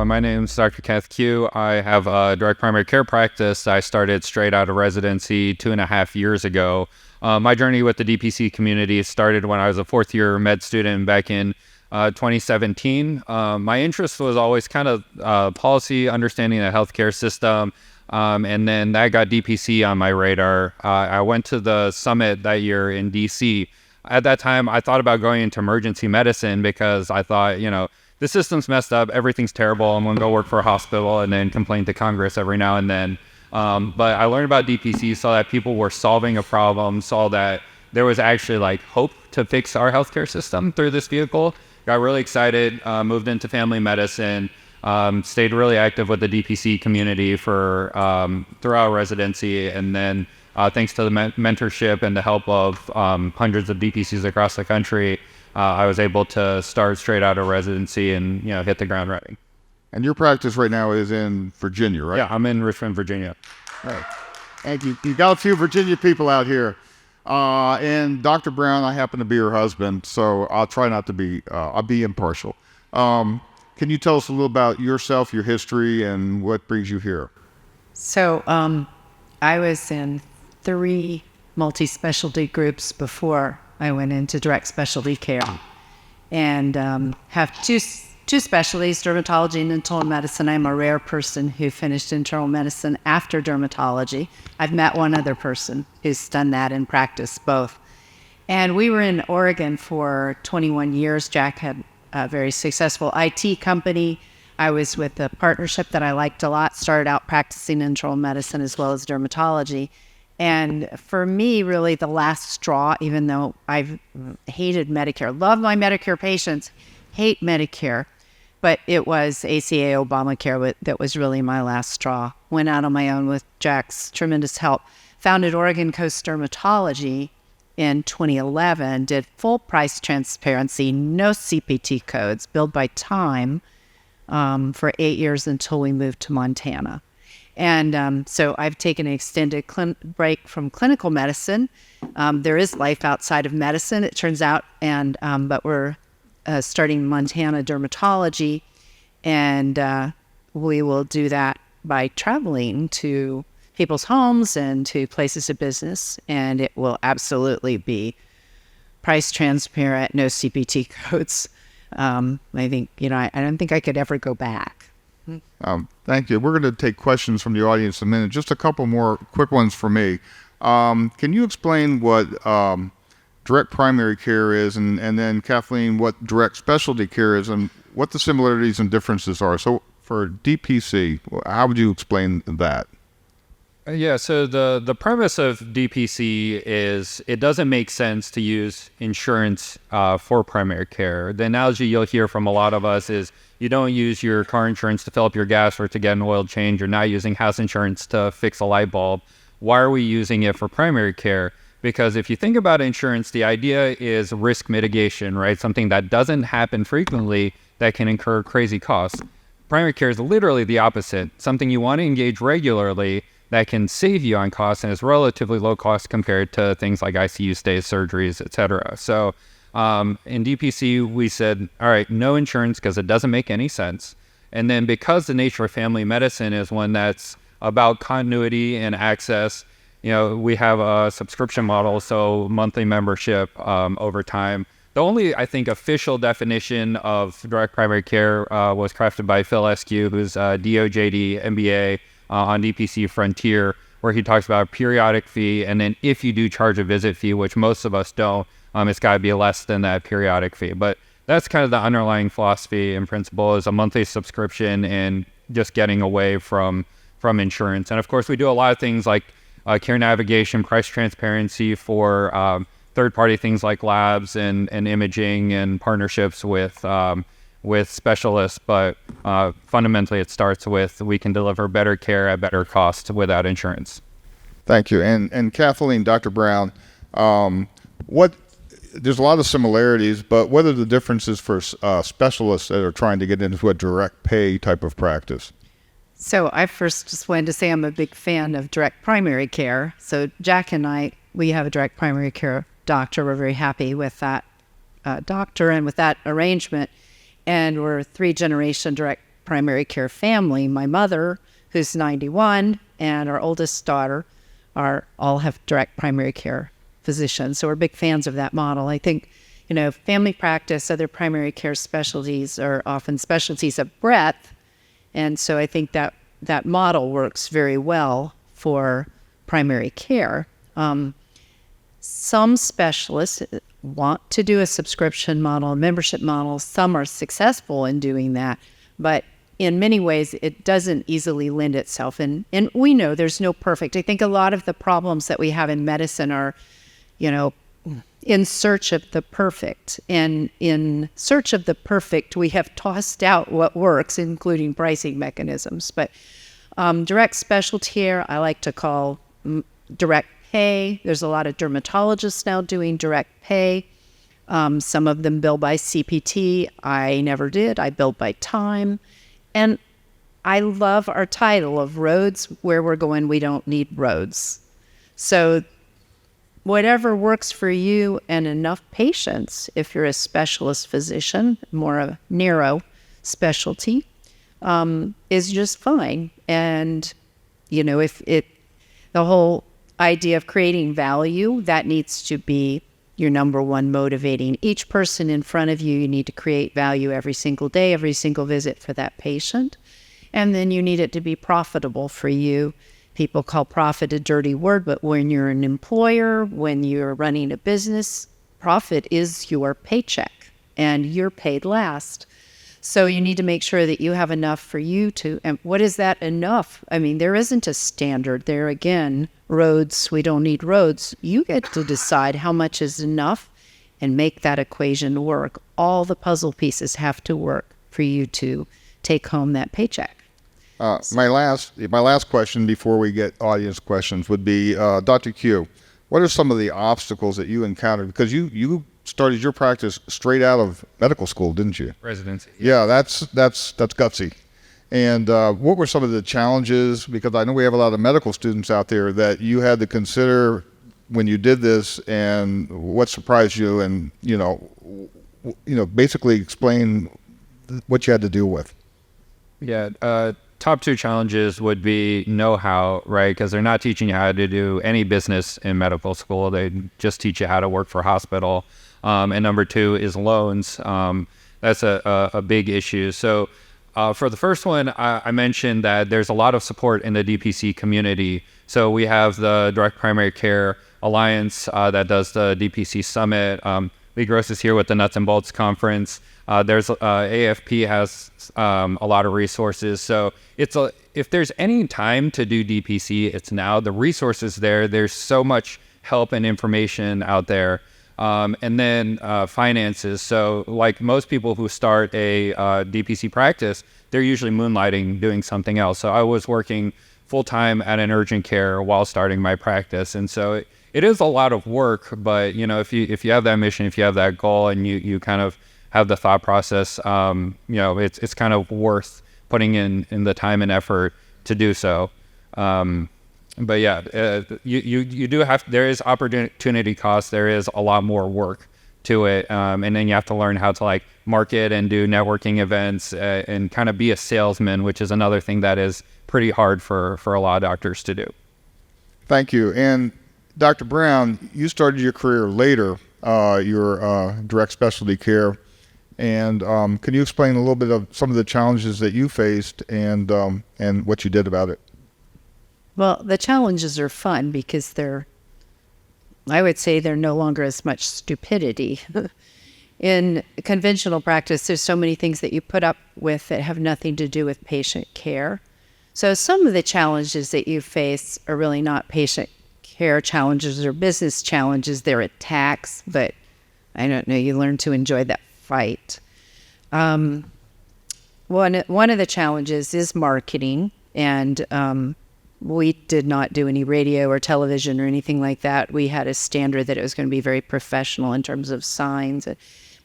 Well, my name is Dr. Kenneth Qiu. I have a direct primary care practice. I started straight out of residency 2.5 years ago. My journey with the DPC community started when I was a fourth-year med student back in 2017. My interest was always kind of policy, understanding the healthcare system, and then that got DPC on my radar. I went to the summit that year in DC. At that time, I thought about going into emergency medicine because I thought, the system's messed up, everything's terrible, I'm gonna go work for a hospital and then complain to Congress every now and then. But I learned about DPC, saw that people were solving a problem, saw that there was actually hope to fix our healthcare system through this vehicle. Got really excited, moved into family medicine, stayed really active with the DPC community for throughout residency, and then thanks to the mentorship and the help of hundreds of DPCs across the country, I was able to start straight out of residency and hit the ground running. And your practice right now is in Virginia, right? Yeah, I'm in Richmond, Virginia. All right. And you got a few Virginia people out here. And Dr. Brown, I happen to be her husband, so I'll try not to be, I'll be impartial. Can you tell us a little about yourself, your history, and what brings you here? So I was in 3 multi-specialty groups before I went into direct specialty care, and have two specialties, dermatology and internal medicine. I'm a rare person who finished internal medicine after dermatology. I've met one other person who's done that in practice, both. And we were in Oregon for 21 years. Jack had a very successful IT company. I was with a partnership that I liked a lot, started out practicing internal medicine as well as dermatology. And for me, really the last straw, even though I've hated Medicare, love my Medicare patients, hate Medicare, but it was ACA Obamacare that was really my last straw. Went out on my own with Jack's tremendous help, founded Oregon Coast Dermatology in 2011, did full price transparency, no CPT codes, billed by time for 8 years until we moved to Montana. And so I've taken an extended break from clinical medicine. There is life outside of medicine, it turns out, and but we're starting Montana dermatology, and we will do that by traveling to people's homes and to places of business, and it will absolutely be price transparent, no CPT codes. I think, I don't think I could ever go back. Thank you. We're going to take questions from the audience in a minute. Just a couple more quick ones for me. Can you explain what direct primary care is, and then Kathleen, what direct specialty care is, and what the similarities and differences are? So for DPC, how would you explain that? Yeah, so the premise of DPC is it doesn't make sense to use insurance for primary care. The analogy you'll hear from a lot of us is you don't use your car insurance to fill up your gas or to get an oil change. You're not using house insurance to fix a light bulb. Why are we using it for primary care? Because if you think about insurance, the idea is risk mitigation, right? Something that doesn't happen frequently that can incur crazy costs. Primary care is literally the opposite, something you want to engage regularly that can save you on costs and is relatively low cost compared to things like ICU stays, surgeries, etc. So in DPC, we said, all right, no insurance because it doesn't make any sense. And then because the nature of family medicine is one that's about continuity and access, we have a subscription model, so monthly membership over time. The only, I think, official definition of direct primary care was crafted by Phil Eskew, who's a DOJD MBA on DPC Frontier, where he talks about a periodic fee, and then if you do charge a visit fee, which most of us don't, it's got to be less than that periodic fee. But that's kind of the underlying philosophy and principle, is a monthly subscription and just getting away from insurance. And of course, we do a lot of things like care navigation, price transparency for third-party things like labs and imaging and partnerships with specialists, but fundamentally it starts with we can deliver better care at better cost without insurance. Thank you. And Kathleen, Dr. Brown, there's a lot of similarities, but what are the differences for specialists that are trying to get into a direct pay type of practice? So I first just wanted to say I'm a big fan of direct primary care. So Jack and I, we have a direct primary care doctor. We're very happy with that doctor and with that arrangement. And we're 3-generation direct primary care family. My mother, who's 91, and our oldest daughter all have direct primary care physicians. So we're big fans of that model. I think, family practice, other primary care specialties are often specialties of breadth. And so I think that model works very well for primary care. Some specialists want to do a subscription model, a membership model. Some are successful in doing that, but in many ways, it doesn't easily lend itself. And we know there's no perfect. I think a lot of the problems that we have in medicine are, in search of the perfect. And in search of the perfect, we have tossed out what works, including pricing mechanisms. But direct specialty care, I like to call direct pay. There's a lot of dermatologists now doing direct pay. Some of them bill by CPT. I never did. I billed by time. And I love our title of Roads Where We're Going, We Don't Need Roads. So whatever works for you and enough patients, if you're a specialist physician, more a narrow specialty, is just fine. And, the whole idea of creating value, that needs to be your number one motivating. Each person in front of you, you need to create value every single day, every single visit for that patient. And then you need it to be profitable for you. People call profit a dirty word, but when you're an employer, when you're running a business, profit is your paycheck and you're paid last. So you need to make sure that you have enough for you to, and what is that enough? I mean, there isn't a standard there. Again, roads, we don't need roads. You get to decide how much is enough and make that equation work. All the puzzle pieces have to work for you to take home that paycheck. My last question before we get audience questions would be, Dr. Qiu, what are some of the obstacles that you encountered? Because you started your practice straight out of medical school, didn't you? Residency. Yeah, that's gutsy. And what were some of the challenges? Because I know we have a lot of medical students out there that you had to consider when you did this, and what surprised you, and basically explain what you had to deal with. Yeah. Top two challenges would be know-how, right? Because they're not teaching you how to do any business in medical school. They just teach you how to work for a hospital. And number two is loans. That's a big issue. So for the first one, I mentioned that there's a lot of support in the DPC community. So we have the Direct Primary Care Alliance that does the DPC Summit. Lee Gross is here with the Nuts and Bolts Conference. There's AFP has a lot of resources. So if there's any time to do DPC, it's now. The resources there. There's so much help and information out there. And then finances. So like most people who start a DPC practice, they're usually moonlighting, doing something else. So I was working full-time at an urgent care while starting my practice. And so it is a lot of work, but if you have that mission, if you have that goal, and you kind of have the thought process, it's kind of worth putting in the time and effort to do so. But yeah, you do have, there is opportunity cost. There is a lot more work to it. And then you have to learn how to market and do networking events and kind of be a salesman, which is another thing that is pretty hard for a lot of doctors to do. Thank you. And Dr. Brown, you started your career later, your direct specialty care. And can you explain a little bit of some of the challenges that you faced and what you did about it? Well, the challenges are fun because I would say they're no longer as much stupidity. In conventional practice, there's so many things that you put up with that have nothing to do with patient care. So some of the challenges that you face are really not patient care challenges or business challenges. They're attacks, but I don't know, you learn to enjoy that fight. One of the challenges is marketing, and we did not do any radio or television or anything like that. We had a standard that it was going to be very professional in terms of signs.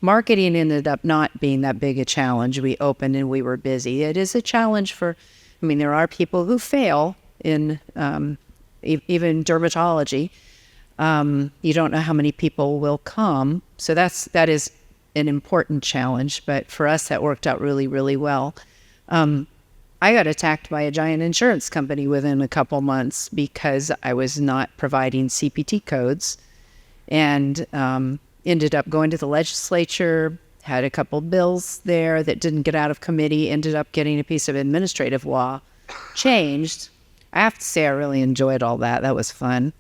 Marketing ended up not being that big a challenge. We opened and we were busy. It is a challenge there are people who fail in even dermatology. You don't know how many people will come. So that is an important challenge. But for us, that worked out really, really well. I got attacked by a giant insurance company within a couple months because I was not providing CPT codes, and ended up going to the legislature, had a couple bills there that didn't get out of committee, ended up getting a piece of administrative law changed. I have to say I really enjoyed all that. That was fun.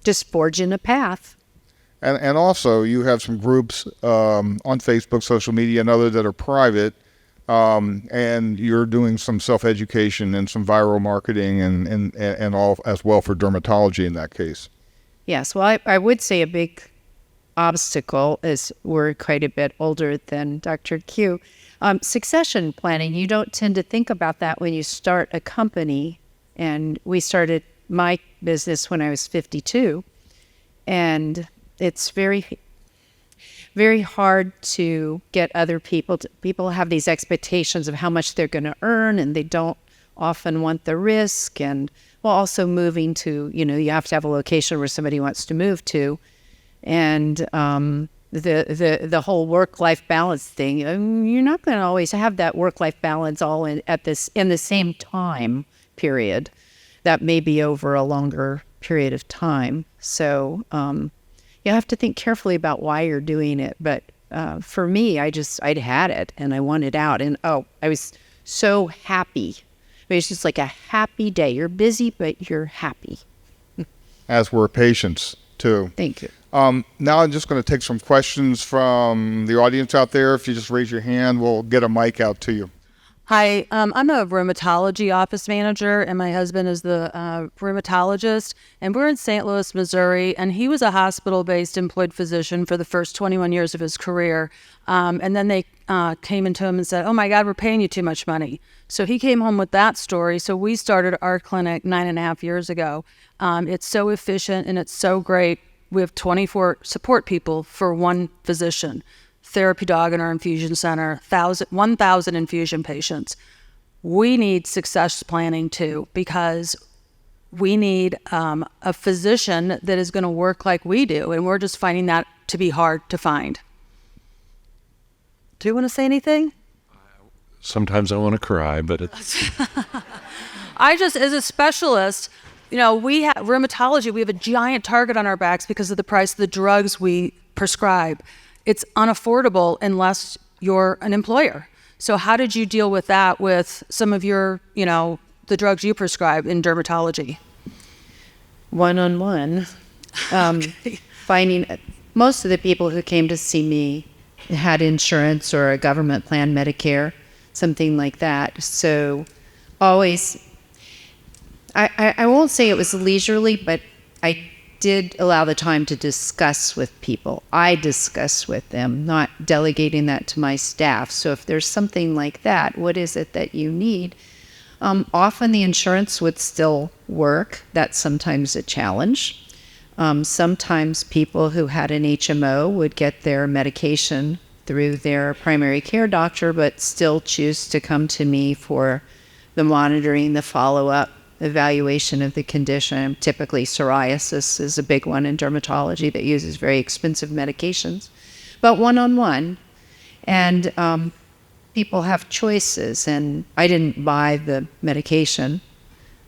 Just forging a path. And also, you have some groups on Facebook, social media, and other that are private, and you're doing some self-education and some viral marketing and all as well for dermatology in that case. Yes, well, I would say a big obstacle is we're quite a bit older than Dr. Qiu. Succession planning, you don't tend to think about that when you start a company. And we started my business when I was 52. And it's very, very hard to get other people people have these expectations of how much they're going to earn, and they don't often want the risk. And well, also moving to, you have to have a location where somebody wants to move to. And the whole work-life balance thing, you're not going to always have that work-life balance all in the same time period. That may be over a longer period of time. So you have to think carefully about why you're doing it. But for me, I'd had it and I wanted out. And I was so happy. I mean, it's just like a happy day. You're busy, but you're happy. As were patients, too. Thank you. Now I'm just going to take some questions from the audience out there. If you just raise your hand, we'll get a mic out to you. Hi, I'm a rheumatology office manager, and my husband is the rheumatologist, and we're in St. Louis, Missouri, and he was a hospital-based employed physician for the first 21 years of his career, and then they came into him and said, oh my God, we're paying you too much money. So he came home with that story, so we started our clinic 9.5 years ago. It's so efficient, and it's so great. We have 24 support people for one physician. Therapy dog in our infusion center, 1,000 infusion patients. We need success planning too, because we need a physician that is going to work like we do, and we're just finding that to be hard to find. Do you want to say anything? Sometimes I want to cry, but it's... As a specialist, we have rheumatology, we have a giant target on our backs because of the price of the drugs we prescribe. It's unaffordable unless you're an employer. So how did you deal with that with some of your, the drugs you prescribe in dermatology? One-on-one. Finding most of the people who came to see me had insurance or a government plan, Medicare, something like that. So always, I won't say it was leisurely, but I did allow the time to discuss with people. I discuss with them, not delegating that to my staff. So if there's something like that, what is it that you need? Often the insurance would still work. That's sometimes a challenge. Sometimes people who had an HMO would get their medication through their primary care doctor, but still choose to come to me for the monitoring, the follow-up, evaluation of the condition. Typically psoriasis is a big one in dermatology that uses very expensive medications, but one-on-one. And people have choices, and I didn't buy the medication.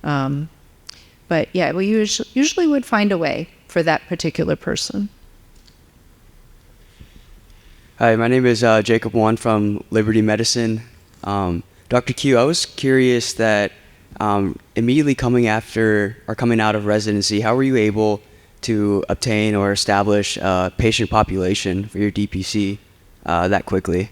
But yeah, we usually would find a way for that particular person. Hi, my name is Jacob Wan from Liberty Medicine. Dr. Qiu, I was curious that immediately coming out of residency, how were you able to obtain or establish a patient population for your DPC that quickly?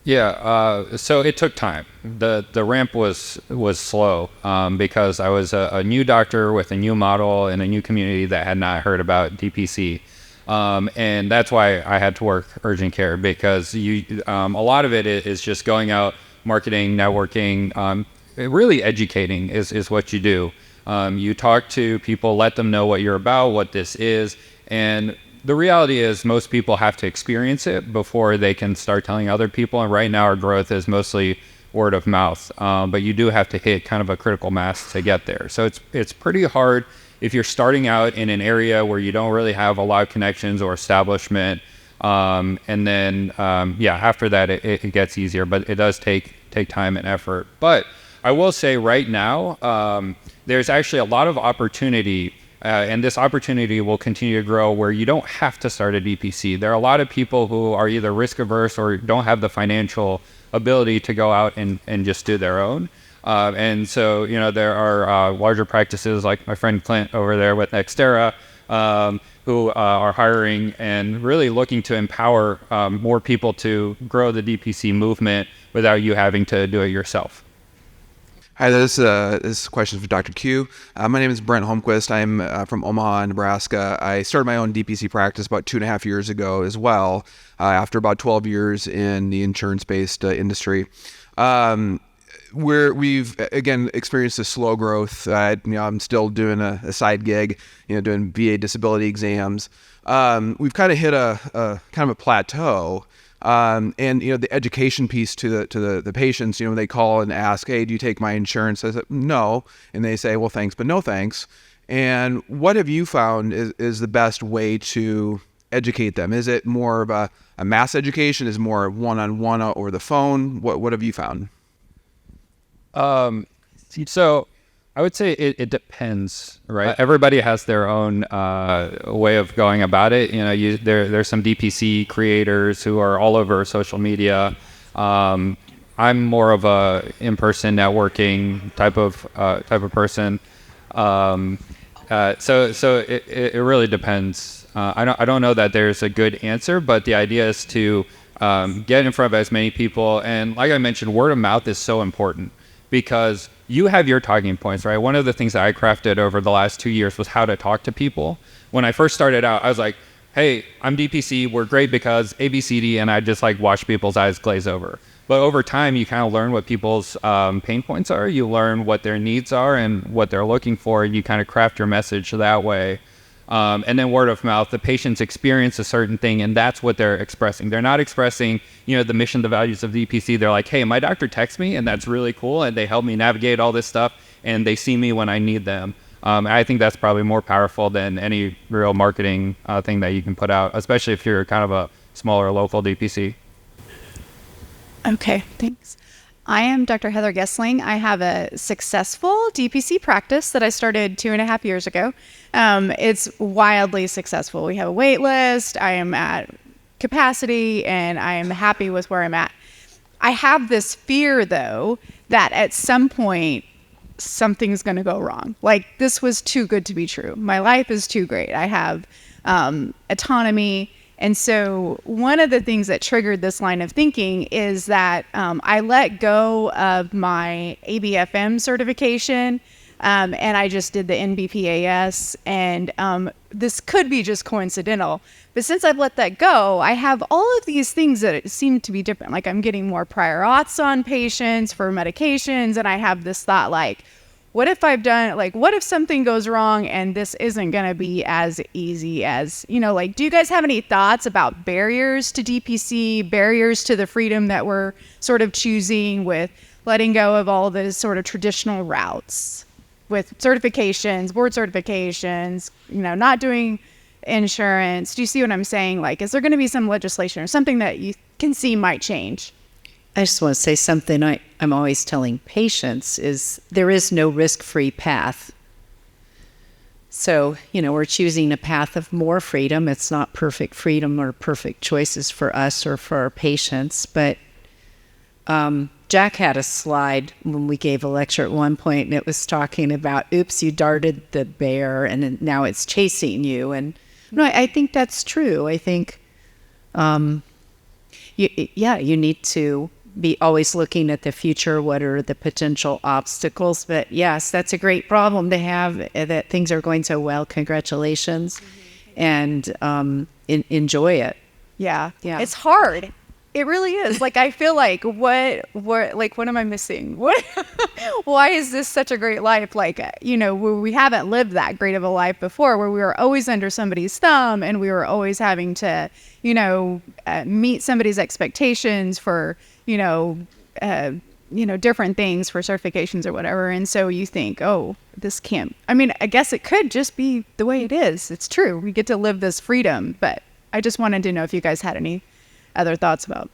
Yeah, so it took time. The ramp was slow because I was a new doctor with a new model in a new community that had not heard about DPC. And that's why I had to work urgent care, because a lot of it is just going out, marketing, networking, really educating is what you do. You talk to people, let them know what you're about, what this is, and the reality is most people have to experience it before they can start telling other people. And right now our growth is mostly word of mouth, but you do have to hit kind of a critical mass to get there. So it's pretty hard if you're starting out in an area where you don't really have a lot of connections or establishment. And then, after that, it gets easier, but it does take time and effort. But I will say right now, there's actually a lot of opportunity, and this opportunity will continue to grow where you don't have to start a DPC. There are a lot of people who are either risk averse or don't have the financial ability to go out and just do their own. And so, there are larger practices like my friend Clint over there with Nextera, who are hiring and really looking to empower more people to grow the DPC movement without you having to do it yourself. Hi, this is a question for Dr. Qiu. My name is Brent Holmquist. I'm from Omaha, Nebraska. I started my own DPC practice about 2.5 years ago as well, after about 12 years in the insurance-based industry. We've again experienced a slow growth. I'm still doing a side gig, doing VA disability exams. We've kind of hit a kind of a plateau. And the education piece to the patients, they call and ask, hey, do you take my insurance? I said, no. And they say, well, thanks, but no thanks. And what have you found is the best way to educate them? Is it more of a mass education? Is it more one-on-one over the phone? What have you found? So I would say it depends, right? Everybody has their own way of going about it. There's some DPC creators who are all over social media. I'm more of a in-person networking type of person. So it really depends. I don't know that there's a good answer, but the idea is to get in front of as many people. And like I mentioned, word of mouth is so important, because you have your talking points, right? One of the things that I crafted over the last 2 years was how to talk to people. When I first started out, I was like, hey, I'm DPC, we're great because ABCD, and I just watch people's eyes glaze over. But over time, you kind of learn what people's pain points are. You learn what their needs are and what they're looking for, and you kind of craft your message that way. And then word of mouth, the patients experience a certain thing, and that's what they're expressing. They're not expressing, the mission, the values of DPC. They're like, hey, my doctor texts me, and that's really cool, and they help me navigate all this stuff, and they see me when I need them. I think that's probably more powerful than any real marketing thing that you can put out, especially if you're kind of a smaller local DPC. Okay, thanks. I am Dr. Heather Gessling. I have a successful DPC practice that I started 2.5 years ago. It's wildly successful. We have a wait list. I am at capacity, and I am happy with where I'm at. I have this fear, though, that at some point, something's going to go wrong. This was too good to be true. My life is too great. I have autonomy. And so one of the things that triggered this line of thinking is that I let go of my ABFM certification, and I just did the NBPAS. And this could be just coincidental. But since I've let that go, I have all of these things that seem to be different. I'm getting more prior auths on patients for medications, and I have this thought what if I've done, what if something goes wrong and this isn't going to be as easy as, do you guys have any thoughts about barriers to DPC, barriers to the freedom that we're sort of choosing with letting go of all those sort of traditional routes with certifications, board certifications, not doing insurance? Do you see what I'm saying? Is there going to be some legislation or something that you can see might change? I just want to say something I'm always telling patients is there is no risk-free path. So, we're choosing a path of more freedom. It's not perfect freedom or perfect choices for us or for our patients. But Jack had a slide when we gave a lecture at one point, and it was talking about, oops, you darted the bear, and now it's chasing you. And I think that's true. I think, you need to be always looking at the future. What are the potential obstacles? But yes, that's a great problem to have, that things are going so well. Congratulations. And enjoy it. Yeah. It's hard. It really is. I feel what am I missing? Why is this such a great life? We haven't lived that great of a life before, where we were always under somebody's thumb, and we were always having to, meet somebody's expectations for, different things for certifications or whatever. And so you think, oh, this can't, I guess it could just be the way it is. It's true. We get to live this freedom, but I just wanted to know if you guys had any other thoughts about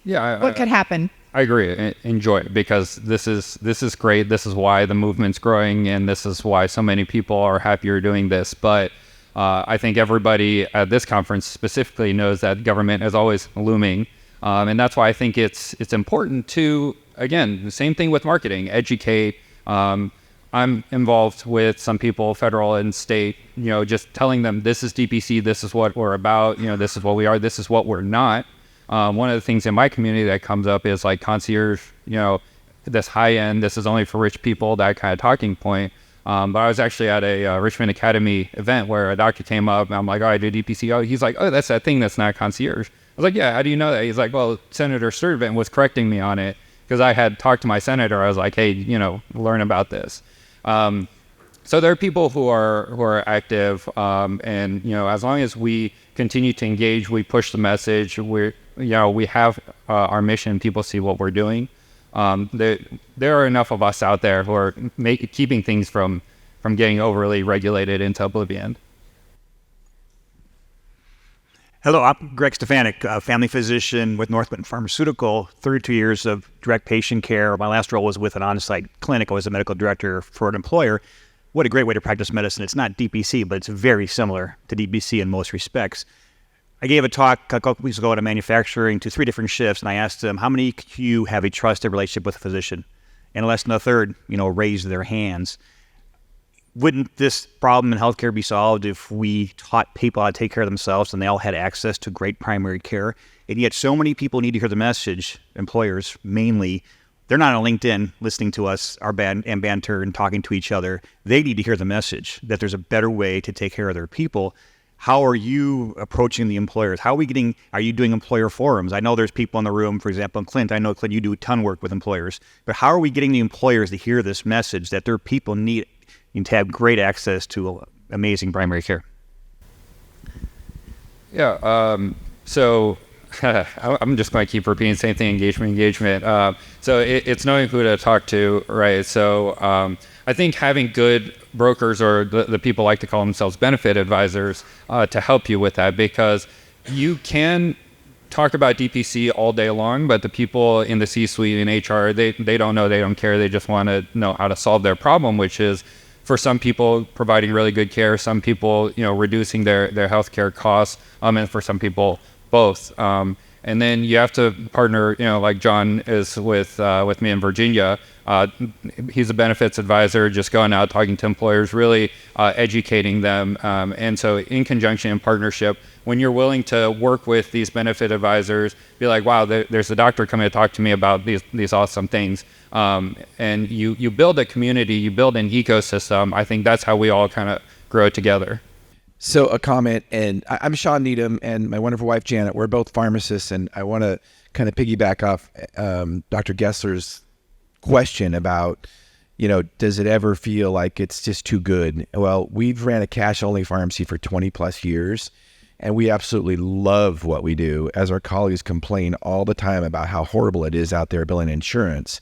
what could happen. I agree. Enjoy it, because this is great. This is why the movement's growing, and this is why so many people are happier doing this. But I think everybody at this conference specifically knows that government is always looming, and that's why I think it's important to, again, the same thing with marketing, educate. I'm involved with some people, federal and state, just telling them this is DPC, this is what we're about, this is what we are, this is what we're not. One of the things in my community that comes up is like concierge, this high end, this is only for rich people, that kind of talking point. But I was actually at a Richmond Academy event where a doctor came up and I'm like, oh, I do DPC. Oh, he's like, oh, that's that thing that's not concierge. I was like, yeah, how do you know that? He's like, well, Senator Sturtevant was correcting me on it because I had talked to my senator. I was like, hey, learn about this. So there are people who are active, and as long as we continue to engage, we push the message. We have our mission. People see what we're doing. There are enough of us out there who are keeping things from getting overly regulated into oblivion. Hello, I'm Greg Stefanik, a family physician with Northmont Pharmaceutical, 32 years of direct patient care. My last role was with an on-site clinic. I was a medical director for an employer. What a great way to practice medicine. It's not DPC, but it's very similar to DPC in most respects. I gave a talk a couple weeks ago at a manufacturing to 3 different shifts, and I asked them, how many of you have a trusted relationship with a physician? And less than a third, raised their hands. Wouldn't this problem in healthcare be solved if we taught people how to take care of themselves and they all had access to great primary care? And yet so many people need to hear the message, employers mainly. They're not on LinkedIn listening to us, our banter and talking to each other. They need to hear the message that there's a better way to take care of their people. How are you approaching the employers? Are you doing employer forums? I know there's people in the room, for example, Clint, I know, Clint, you do a ton of work with employers. But how are we getting the employers to hear this message that their people need to have great access to amazing primary care? Yeah, so I'm just going to keep repeating the same thing, engagement. So it's knowing who to talk to, right? So I think having good brokers, or the people like to call themselves benefit advisors, to help you with that, because you can talk about DPC all day long, but the people in the C-suite and HR, they don't know, they don't care, they just want to know how to solve their problem, which is, for some people, providing really good care, some people, reducing their healthcare costs, and for some people, both. And then you have to partner, like John is with me in Virginia. He's a benefits advisor, just going out, talking to employers, really educating them. And so in conjunction and partnership, when you're willing to work with these benefit advisors, be like, wow, there's a doctor coming to talk to me about these awesome things. And you build a community, you build an ecosystem. I think that's how we all kind of grow together. So a comment, and I'm Sean Needham, and my wonderful wife Janet. We're both pharmacists, and I want to kind of piggyback off Dr. Gessler's question about, does it ever feel like it's just too good? Well, we've ran a cash-only pharmacy for 20 plus years, and we absolutely love what we do, as our colleagues complain all the time about how horrible it is out there billing insurance.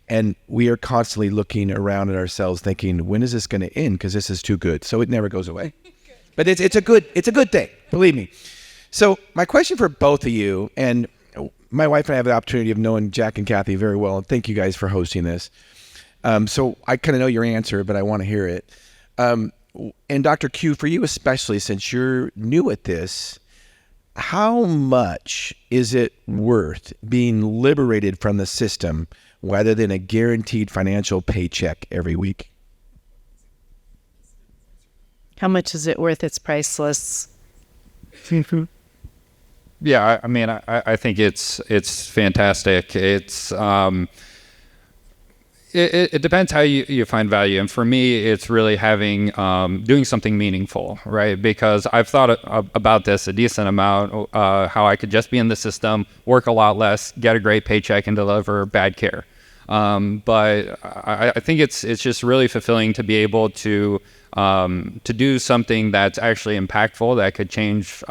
And we are constantly looking around at ourselves thinking, when is this going to end? Because this is too good. So it never goes away. But it's a good thing, believe me. So my question for both of you, and my wife and I have the opportunity of knowing Jack and Kathy very well, and thank you guys for hosting this. So I kind of know your answer, but I want to hear it. And Dr. Qiu, for you especially, since you're new at this, how much is it worth being liberated from the system rather than a guaranteed financial paycheck every week? How much is it worth? It's priceless. Yeah, I mean, I think it's fantastic. It's it depends how you find value, and for me, it's really having doing something meaningful, right? Because I've thought about this a decent amount, how I could just be in the system, work a lot less, get a great paycheck, and deliver bad care. But I think it's just really fulfilling to be able to do something that's actually impactful, that could change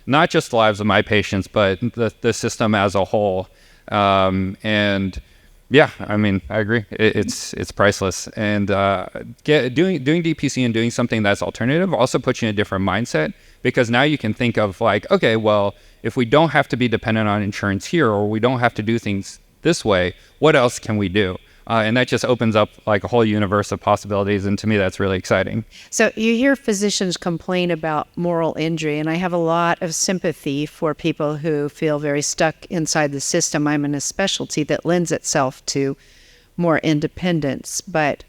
not just the lives of my patients, but the system as a whole. And Yeah, I mean, I agree. It's priceless, and doing DPC and doing something that's alternative also puts you in a different mindset, because now you can think of like, okay, well, if we don't have to be dependent on insurance here, or we don't have to do things this way, what else can we do? And that just opens up like a whole universe of possibilities, and to me, that's really exciting. So you hear physicians complain about moral injury, and I have a lot of sympathy for people who feel very stuck inside the system. I'm in a specialty that lends itself to more independence, but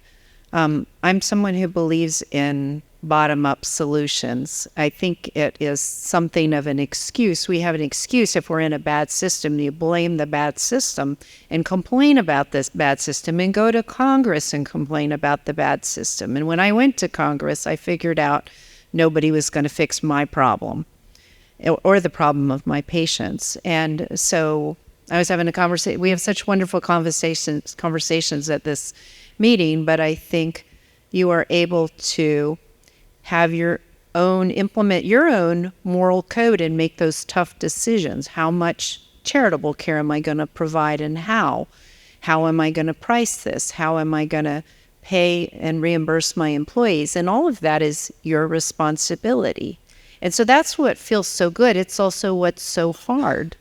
I'm someone who believes in bottom-up solutions. I think it is something of an excuse. We have an excuse if we're in a bad system. You blame the bad system and complain about this bad system and go to Congress and complain about the bad system. And when I went to Congress, I figured out nobody was going to fix my problem or the problem of my patients. And so I was having a conversation. We have such wonderful conversations at this meeting, but I think you are able to have implement your own moral code and make those tough decisions. How much charitable care am I going to provide, and how? How am I going to price this? How am I going to pay and reimburse my employees? And all of that is your responsibility. And so that's what feels so good. It's also what's so hard.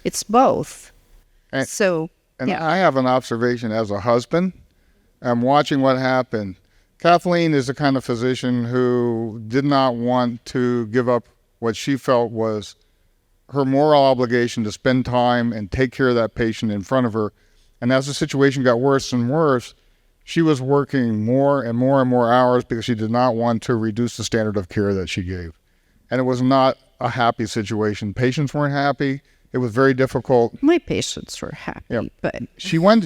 It's both. And Yeah. I have an observation as a husband. I'm watching what happened. Kathleen is the kind of physician who did not want to give up what she felt was her moral obligation to spend time and take care of that patient in front of her. And as the situation got worse and worse, she was working more and more and more hours because she did not want to reduce the standard of care that she gave. And it was not a happy situation. Patients weren't happy. It was very difficult. My patients were happy, but she went.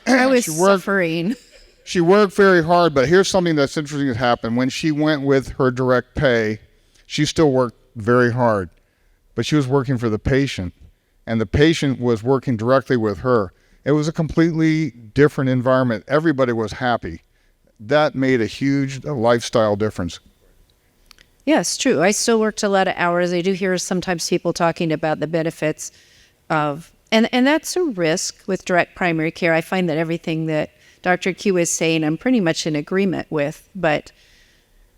I was suffering. She worked very hard, but here's something that's interesting that happened. When she went with her direct pay, she still worked very hard, but she was working for the patient, and the patient was working directly with her. It was a completely different environment. Everybody was happy. That made a huge lifestyle difference. Yes, true. I still worked a lot of hours. I do hear sometimes people talking about the benefits of, and that's a risk with direct primary care. I find that everything that Dr. Qiu is saying, I'm pretty much in agreement with, but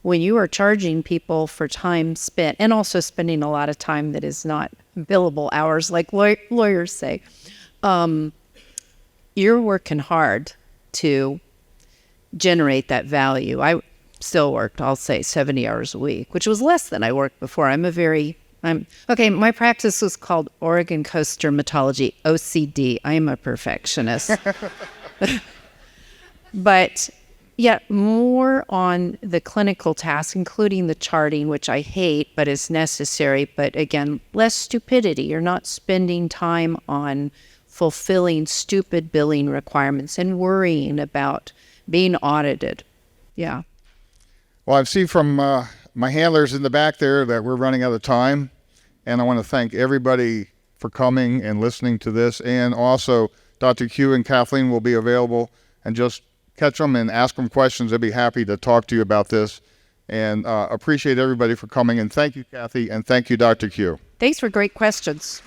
when you are charging people for time spent, and also spending a lot of time that is not billable hours, like lawyers say, you're working hard to generate that value. I still worked, I'll say, 70 hours a week, which was less than I worked before. My practice was called Oregon Coast Dermatology, OCD. I am a perfectionist. But yet more on the clinical tasks, including the charting, which I hate, but is necessary. But again, less stupidity. You're not spending time on fulfilling stupid billing requirements and worrying about being audited. Yeah. Well, I see from my handlers in the back there that we're running out of time. And I want to thank everybody for coming and listening to this. And also, Dr. Qiu and Kathleen will be available, and just catch them and ask them questions. They'd be happy to talk to you about this. And appreciate everybody for coming. And thank you, Kathy, and thank you, Dr. Qiu. Thanks for great questions.